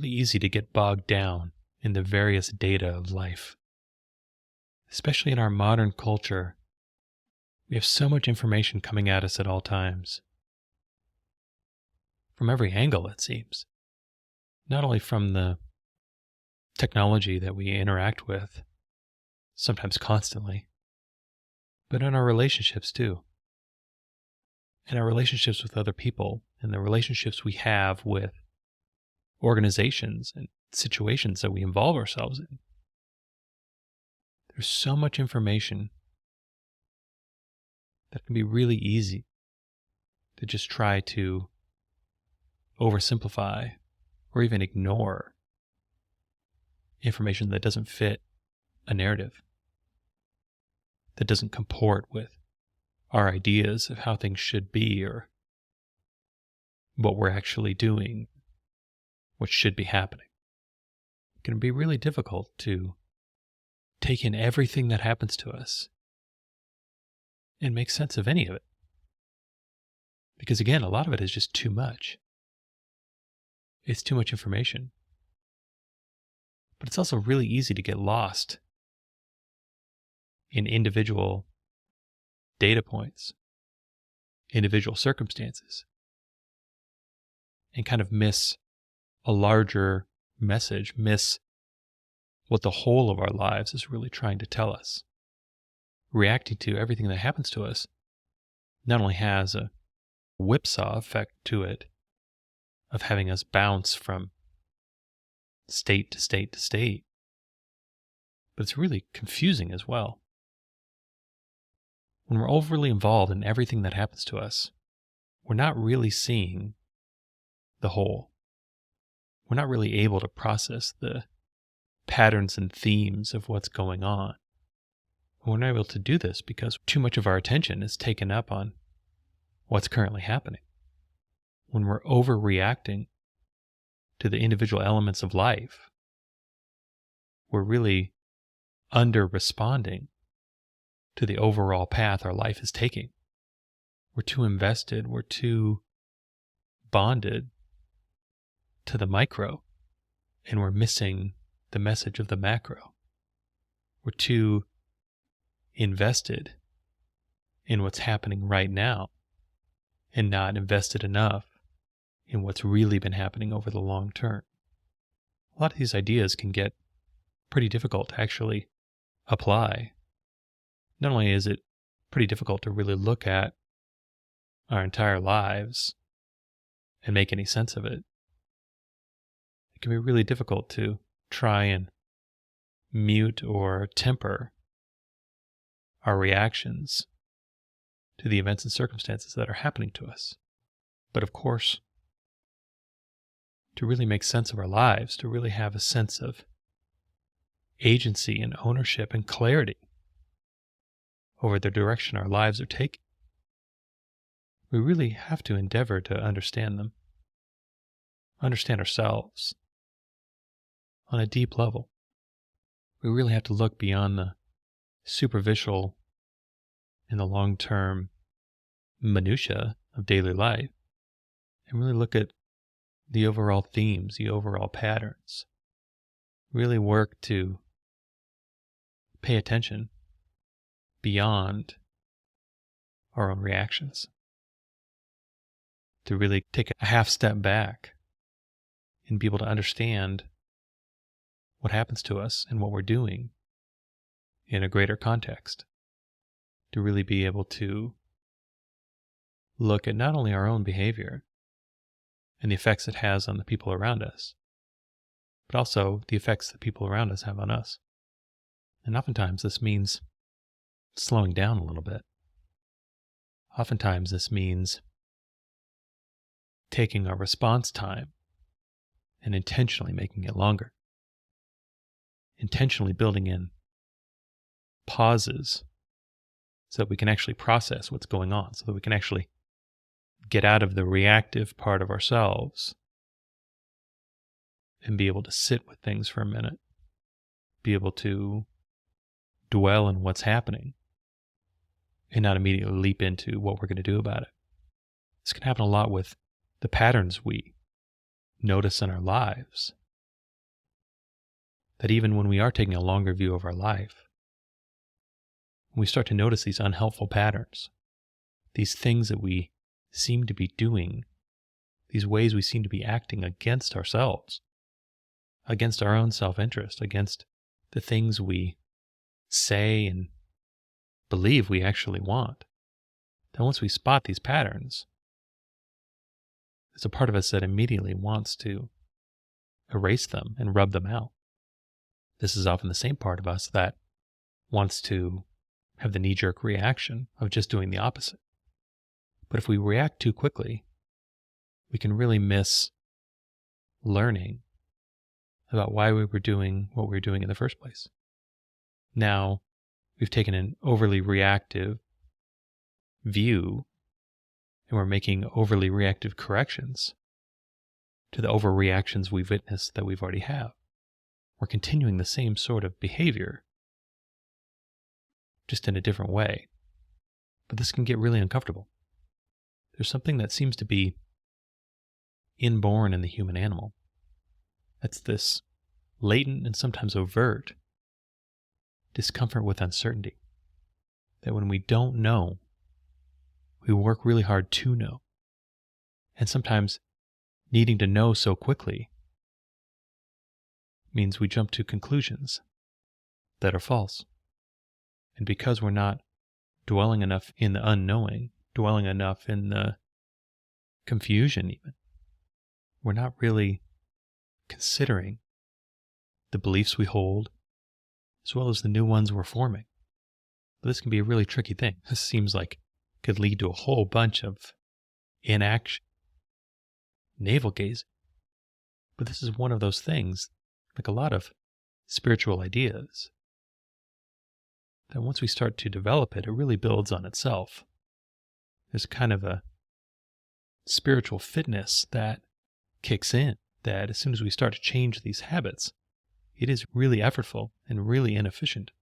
really easy to get bogged down in the various data of life. Especially in our modern culture, we have so much information coming at us at all times. From every angle, it seems. Not only from the technology that we interact with, sometimes constantly, but in our relationships too. In our relationships with other people, and the relationships we have with organizations and situations that we involve ourselves in. There's so much information that it can be really easy to just try to oversimplify or even ignore information that doesn't fit a narrative, that doesn't comport with our ideas of how things should be or what we're actually doing, what should be happening. It can be really difficult to take in everything that happens to us and make sense of any of it. Because again, a lot of it is just too much. It's too much information. But it's also really easy to get lost in individual data points, individual circumstances, and kind of miss a larger message, miss what the whole of our lives is really trying to tell us. Reacting to everything that happens to us not only has a whipsaw effect to it of having us bounce from state to state to state, but it's really confusing as well. When we're overly involved in everything that happens to us, we're not really seeing the whole. We're not really able to process the patterns and themes of what's going on. We're not able to do this because too much of our attention is taken up on what's currently happening. When we're overreacting to the individual elements of life, we're really under-responding to the overall path our life is taking. We're too invested, we're too bonded to the micro, and we're missing the message of the macro. We're too invested in what's happening right now and not invested enough in what's really been happening over the long term. A lot of these ideas can get pretty difficult to actually apply. Not only is it pretty difficult to really look at our entire lives and make any sense of it, it can be really difficult to try and mute or temper our reactions to the events and circumstances that are happening to us. But of course, to really make sense of our lives, to really have a sense of agency and ownership and clarity over the direction our lives are taking, we really have to endeavor to understand them, understand ourselves on a deep level. We really have to look beyond the superficial and the long-term minutiae of daily life and really look at the overall themes, the overall patterns. Really work to pay attention beyond our own reactions. To really take a half step back and be able to understand what happens to us and what we're doing in a greater context. To really be able to look at not only our own behavior and the effects it has on the people around us, but also the effects that people around us have on us. And oftentimes this means slowing down a little bit. Oftentimes this means taking our response time and intentionally making it longer. Intentionally building in pauses so that we can actually process what's going on, so that we can actually get out of the reactive part of ourselves and be able to sit with things for a minute, be able to dwell in what's happening and not immediately leap into what we're going to do about it. This can happen a lot with the patterns we notice in our lives that even when we are taking a longer view of our life, when we start to notice these unhelpful patterns, these things that we seem to be doing, these ways we seem to be acting against ourselves, against our own self-interest, against the things we say and believe we actually want, then once we spot these patterns, there's a part of us that immediately wants to erase them and rub them out. This is often the same part of us that wants to have the knee-jerk reaction of just doing the opposite. But if we react too quickly, we can really miss learning about why we were doing what we were doing in the first place. Now, we've taken an overly reactive view and we're making overly reactive corrections to the overreactions we've witnessed that we've already have. We're continuing the same sort of behavior, just in a different way. But this can get really uncomfortable. There's something that seems to be inborn in the human animal. That's this latent and sometimes overt discomfort with uncertainty. That when we don't know, we work really hard to know. And sometimes needing to know so quickly means we jump to conclusions that are false. And because we're not dwelling enough in the unknowing, dwelling enough in the confusion even, we're not really considering the beliefs we hold as well as the new ones we're forming. But this can be a really tricky thing. This seems like it could lead to a whole bunch of inaction, navel gazing. But this is one of those things, like a lot of spiritual ideas, that once we start to develop it, it really builds on itself. There's kind of a spiritual fitness that kicks in, that as soon as we start to change these habits, it is really effortful and really inefficient.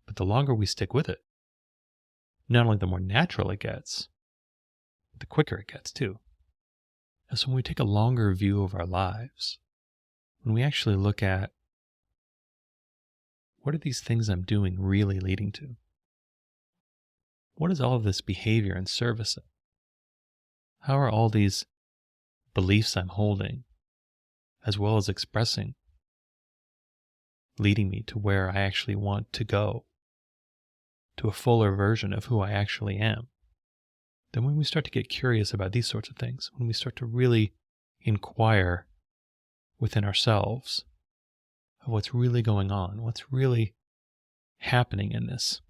But the longer we stick with it, not only the more natural it gets, but the quicker it gets too. And so when we take a longer view of our lives, when we actually look at what are these things I'm doing really leading to? What is all of this behavior in service of? How are all these beliefs I'm holding, as well as expressing, leading me to where I actually want to go, to a fuller version of who I actually am? Then when we start to get curious about these sorts of things, when we start to really inquire within ourselves of what's really going on, what's really happening in this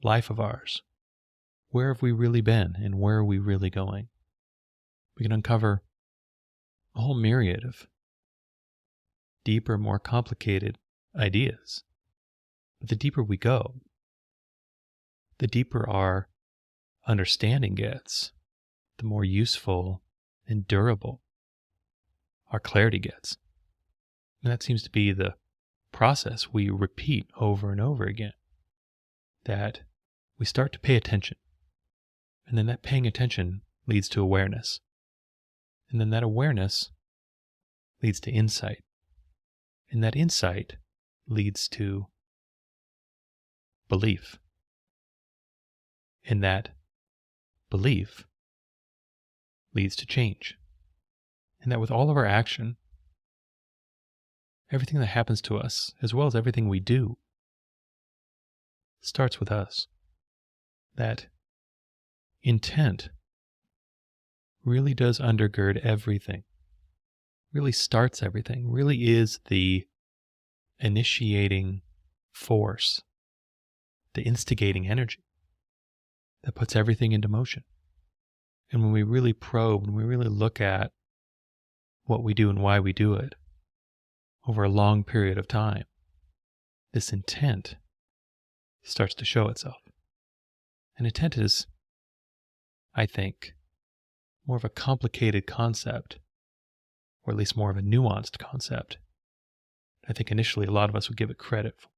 life of ours, where have we really been and where are we really going? We can uncover a whole myriad of deeper, more complicated ideas. But the deeper we go, the deeper our understanding gets, the more useful and durable our clarity gets. And that seems to be the process we repeat over and over again. That we start to pay attention. And then that paying attention leads to awareness. And then that awareness leads to insight. And that insight leads to belief. And that belief leads to change. And that with all of our action, everything that happens to us, as well as everything we do, starts with us. That intent really does undergird everything, really starts everything, really is the initiating force, the instigating energy that puts everything into motion. And when we really probe, when we really look at what we do and why we do it over a long period of time, this intent starts to show itself. And intent is, I think, more of a complicated concept, or at least more of a nuanced concept. I think initially a lot of us would give it credit for,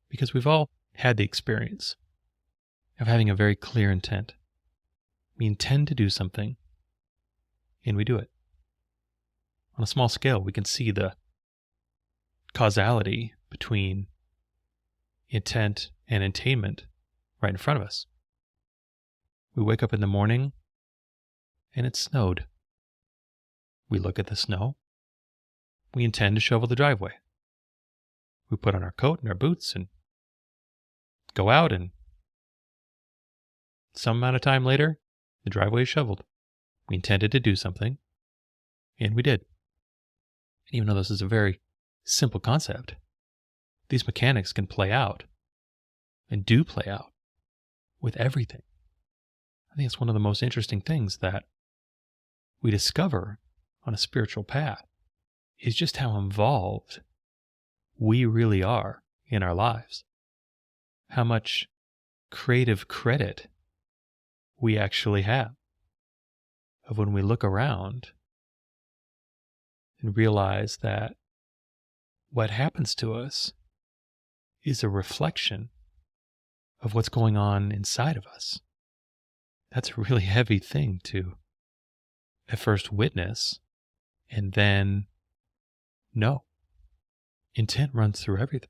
because we've all had the experience of having a very clear intent. We intend to do something, and we do it. On a small scale, we can see the causality between intent and attainment right in front of us. We wake up in the morning and it snowed. We look at the snow. We intend to shovel the driveway. We put on our coat and our boots and go out, and some amount of time later, the driveway is shoveled. We intended to do something, and we did. And even though this is a very simple concept, these mechanics can play out and do play out with everything. I think it's one of the most interesting things that we discover on a spiritual path is just how involved we really are in our lives. How much creative credit we actually have of when we look around and realize that what happens to us is a reflection of what's going on inside of us. That's a really heavy thing to at first witness and then know. Intent runs through everything.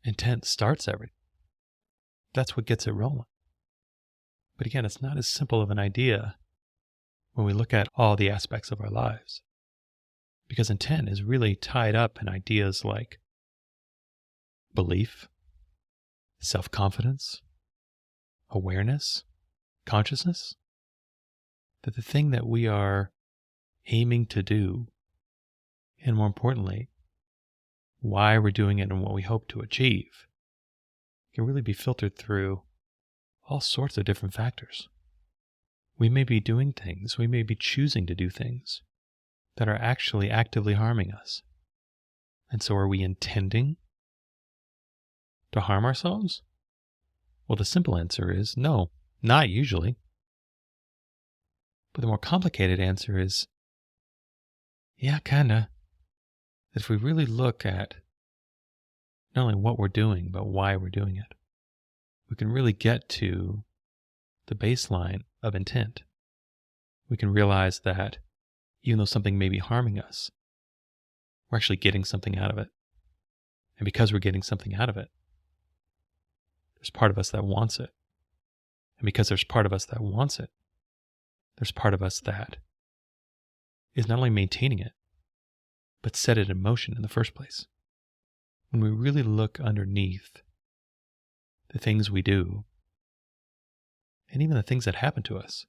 Intent starts everything. That's what gets it rolling. But again, it's not as simple of an idea when we look at all the aspects of our lives. Because intent is really tied up in ideas like belief, self-confidence, awareness, consciousness. That the thing that we are aiming to do, and more importantly, why we're doing it and what we hope to achieve, can really be filtered through all sorts of different factors. We may be doing things, we may be choosing to do things that are actually actively harming us. And so are we intending to harm ourselves? Well, the simple answer is no, not usually. But the more complicated answer is, yeah, kinda. That if we really look at not only what we're doing, but why we're doing it, we can really get to the baseline of intent. We can realize that even though something may be harming us, we're actually getting something out of it. And because we're getting something out of it, there's part of us that wants it. And because there's part of us that wants it, there's part of us that is not only maintaining it, but set it in motion in the first place. When we really look underneath the things we do, and even the things that happen to us,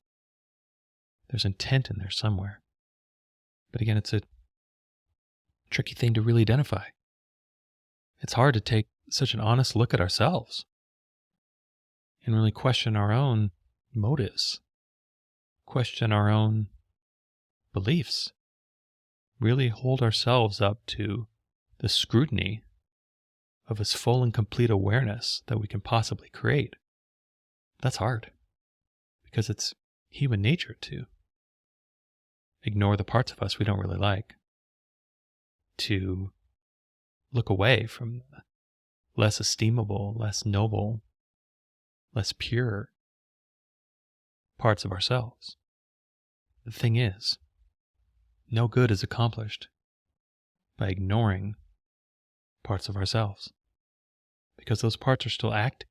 there's intent in there somewhere. But again, it's a tricky thing to really identify. It's hard to take such an honest look at ourselves and really question our own motives, question our own beliefs, really hold ourselves up to the scrutiny of as full and complete awareness that we can possibly create. That's hard because it's human nature to ignore the parts of us we don't really like, to look away from the less esteemable, less noble, less pure parts of ourselves. The thing is, no good is accomplished by ignoring parts of ourselves, because those parts are still acting,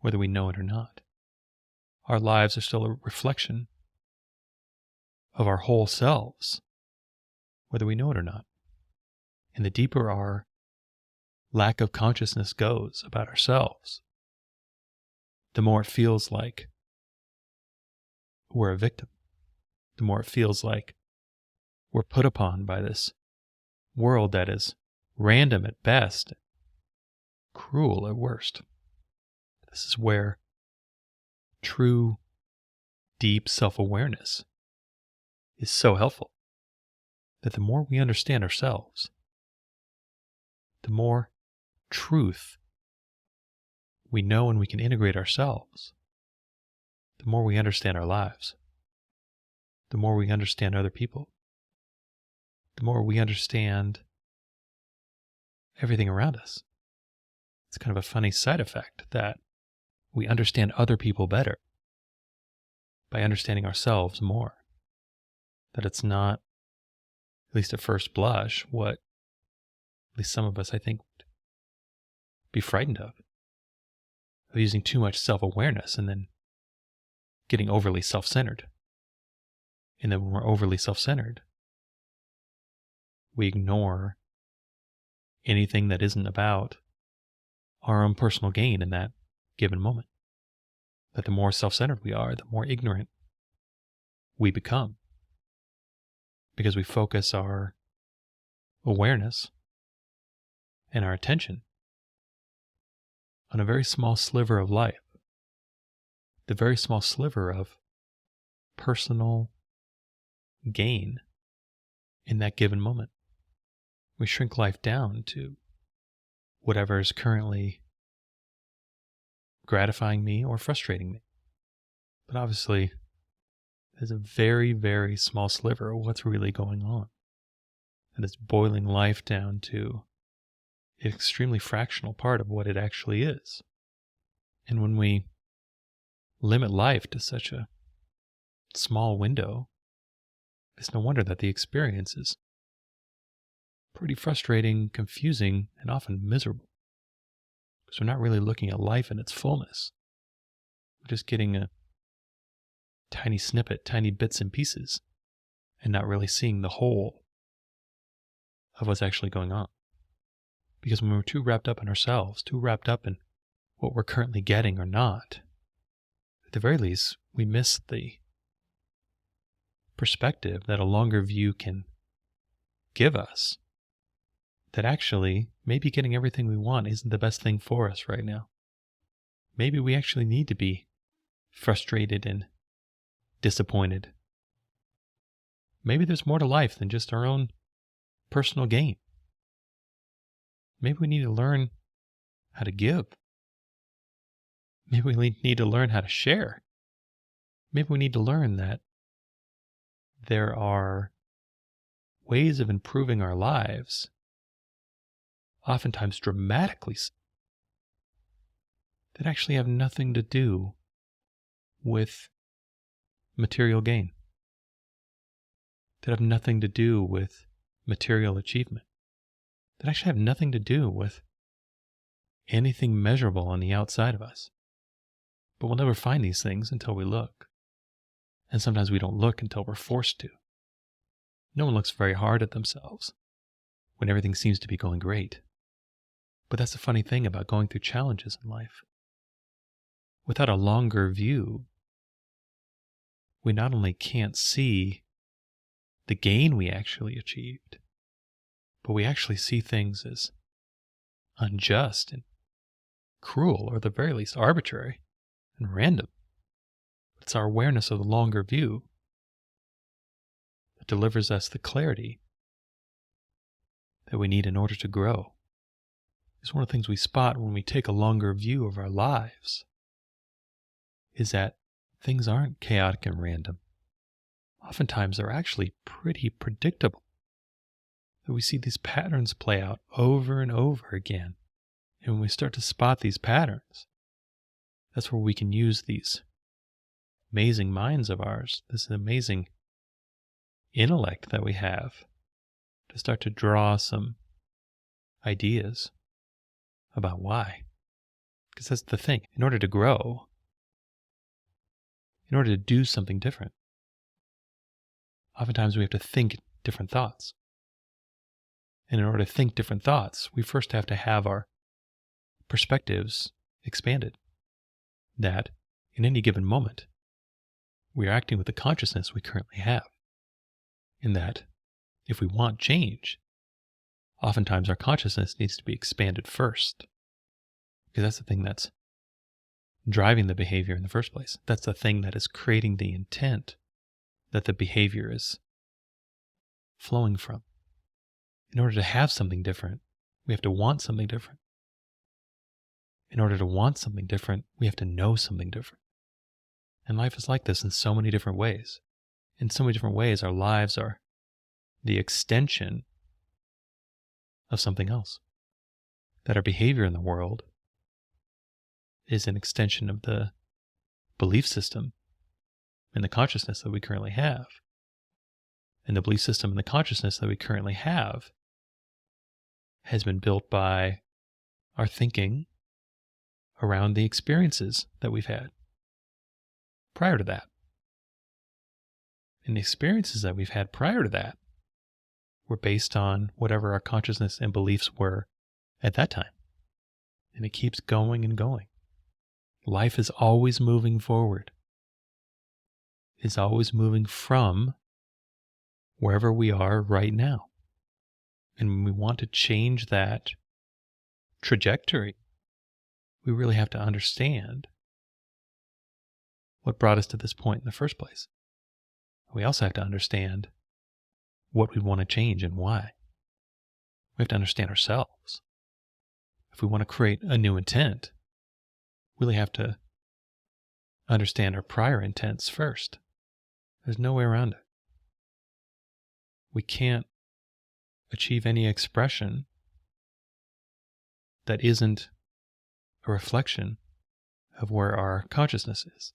whether we know it or not. Our lives are still a reflection of our whole selves, whether we know it or not. And the deeper our lack of consciousness goes about ourselves, the more it feels like we're a victim, the more it feels like we're put upon by this world that is random at best, cruel at worst. This is where true, deep self-awareness is so helpful. That the more we understand ourselves, the more truth we know and we can integrate ourselves, the more we understand our lives, the more we understand other people, the more we understand everything around us. It's kind of a funny side effect that we understand other people better by understanding ourselves more. That it's not, at least at first blush, what at least some of us, I think, would be frightened of using too much self-awareness and then getting overly self-centered. And then when we're overly self-centered, we ignore anything that isn't about our own personal gain in that given moment. That the more self-centered we are, the more ignorant we become. Because we focus our awareness and our attention on a very small sliver of life, the very small sliver of personal gain in that given moment. We shrink life down to whatever is currently gratifying me or frustrating me. But obviously, there's a very, very small sliver of what's really going on. And it's boiling life down to an extremely fractional part of what it actually is. And when we limit life to such a small window, it's no wonder that the experience is pretty frustrating, confusing, and often miserable. Because we're not really looking at life in its fullness. We're just getting a tiny snippet, tiny bits and pieces, and not really seeing the whole of what's actually going on. Because when we're too wrapped up in ourselves, too wrapped up in what we're currently getting or not, at the very least, we miss the perspective that a longer view can give us. That actually, maybe getting everything we want isn't the best thing for us right now. Maybe we actually need to be frustrated and disappointed. Maybe there's more to life than just our own personal gain. Maybe we need to learn how to give. Maybe we need to learn how to share. Maybe we need to learn that there are ways of improving our lives, oftentimes dramatically, that actually have nothing to do with material gain, that have nothing to do with material achievement, that actually have nothing to do with anything measurable on the outside of us. But we'll never find these things until we look. And sometimes we don't look until we're forced to. No one looks very hard at themselves when everything seems to be going great. But that's the funny thing about going through challenges in life. Without a longer view, we not only can't see the gain we actually achieved, but we actually see things as unjust and cruel, or at the very least arbitrary and random. It's our awareness of the longer view that delivers us the clarity that we need in order to grow. It's one of the things we spot when we take a longer view of our lives, is that things aren't chaotic and random. Oftentimes they're actually pretty predictable. That we see these patterns play out over and over again. And when we start to spot these patterns, that's where we can use these amazing minds of ours, this amazing intellect that we have, to start to draw some ideas about why. Because that's the thing. In order to grow, in order to do something different, oftentimes we have to think different thoughts. And in order to think different thoughts, we first have to have our perspectives expanded. That in any given moment, we are acting with the consciousness we currently have. And that if we want change, oftentimes our consciousness needs to be expanded first. Because that's the thing that's driving the behavior in the first place. That's the thing that is creating the intent that the behavior is flowing from. In order to have something different, we have to want something different. In order to want something different, we have to know something different. And life is like this in so many different ways. In so many different ways, our lives are the extension of something else. That our behavior in the world is an extension of the belief system and the consciousness that we currently have. And the belief system and the consciousness that we currently have has been built by our thinking around the experiences that we've had prior to that. And the experiences that we've had prior to that were based on whatever our consciousness and beliefs were at that time. And it keeps going and going. Life is always moving forward. It's always moving from wherever we are right now. And when we want to change that trajectory, we really have to understand what brought us to this point in the first place. We also have to understand what we want to change and why. We have to understand ourselves. If we want to create a new intent, we really have to understand our prior intents first. There's no way around it. We can't achieve any expression that isn't a reflection of where our consciousness is.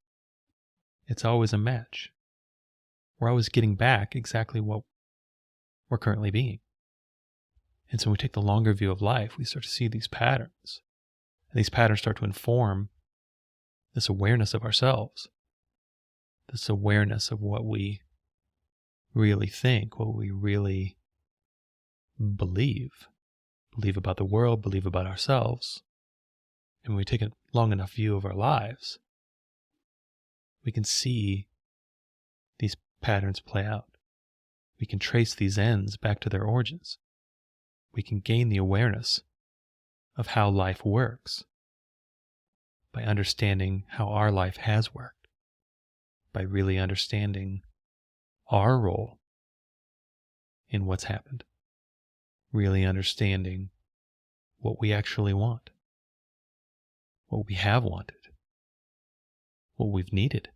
It's always a match. We're always getting back exactly what we're currently being. And so when we take the longer view of life, we start to see these patterns. And these patterns start to inform this awareness of ourselves, this awareness of what we really think, what we really believe about the world, believe about ourselves. And when we take a long enough view of our lives, we can see these patterns play out. We can trace these ends back to their origins. We can gain the awareness of how life works by understanding how our life has worked, by really understanding our role in what's happened, really understanding what we actually want, what we have wanted, what we've needed.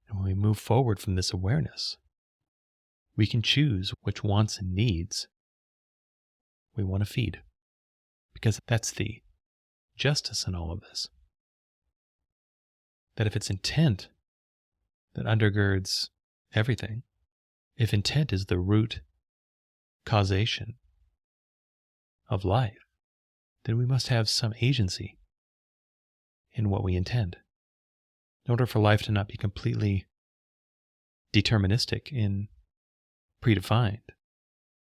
And when we move forward from this awareness, we can choose which wants and needs we want to feed. Because that's the justice in all of this. That if it's intent that undergirds everything, if intent is the root causation of life, then we must have some agency in what we intend. In order for life to not be completely deterministic and predefined,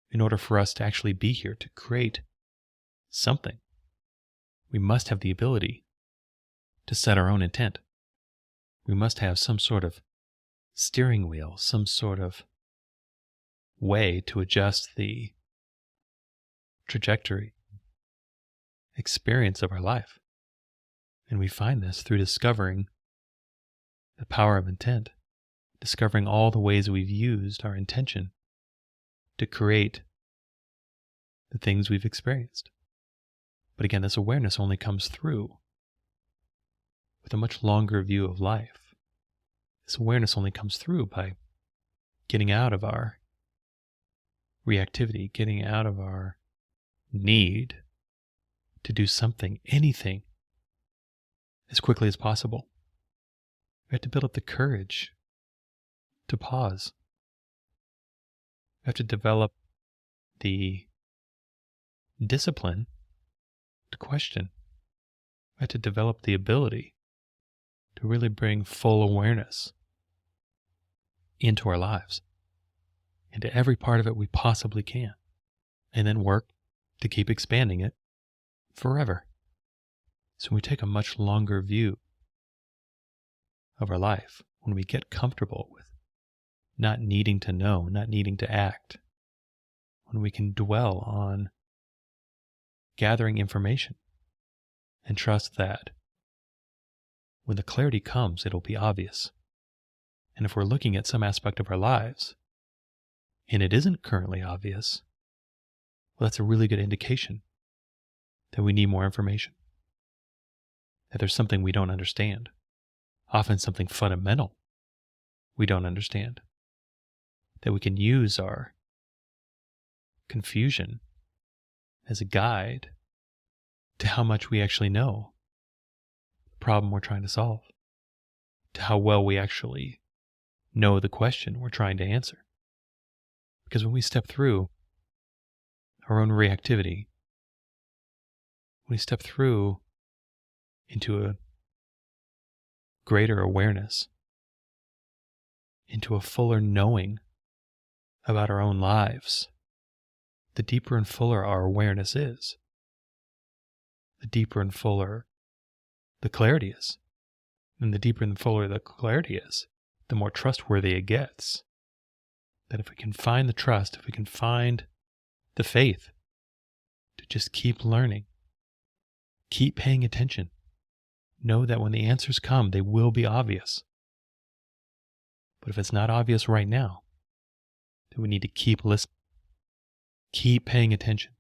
in order for us to actually be here to create something, we must have the ability to set our own intent. We must have some sort of steering wheel, some sort of way to adjust the trajectory, experience of our life. And we find this through discovering the power of intent, discovering all the ways we've used our intention to create the things we've experienced. But again, this awareness only comes through with a much longer view of life. This awareness only comes through by getting out of our reactivity, getting out of our need to do something, anything, as quickly as possible. We have to build up the courage to pause. We have to develop the discipline to question. We have to develop the ability to really bring full awareness into our lives, into every part of it we possibly can, and then work to keep expanding it forever. So when we take a much longer view of our life, when we get comfortable with not needing to know, not needing to act, when we can dwell on gathering information and trust that when the clarity comes, it'll be obvious. And if we're looking at some aspect of our lives and it isn't currently obvious, well, that's a really good indication that we need more information, that there's something we don't understand, often something fundamental we don't understand, that we can use our confusion as a guide to how much we actually know the problem we're trying to solve, to how well we actually know the question we're trying to answer. Because when we step through our own reactivity, when we step through into a greater awareness, into a fuller knowing about our own lives, the deeper and fuller our awareness is, the deeper and fuller the clarity is. And the deeper and fuller the clarity is, the more trustworthy it gets. That if we can find the trust, if we can find the faith to just keep learning, keep paying attention, know that when the answers come, they will be obvious. But if it's not obvious right now, then we need to keep listening, keep paying attention,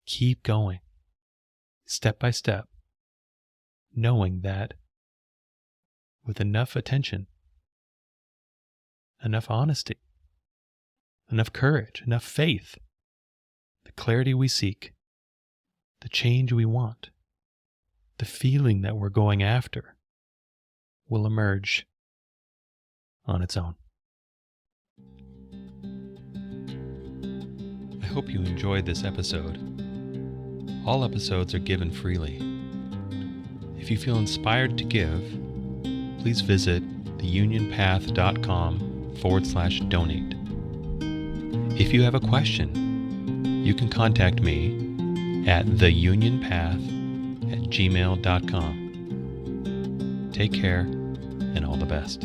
keep going, step by step, knowing that with enough attention, enough honesty, enough courage, enough faith, the clarity we seek, the change we want, the feeling that we're going after will emerge on its own. I hope you enjoyed this episode. All episodes are given freely. If you feel inspired to give, please visit theunionpath.com/donate. If you have a question, you can contact me at theunionpath@gmail.com. Take care and all the best.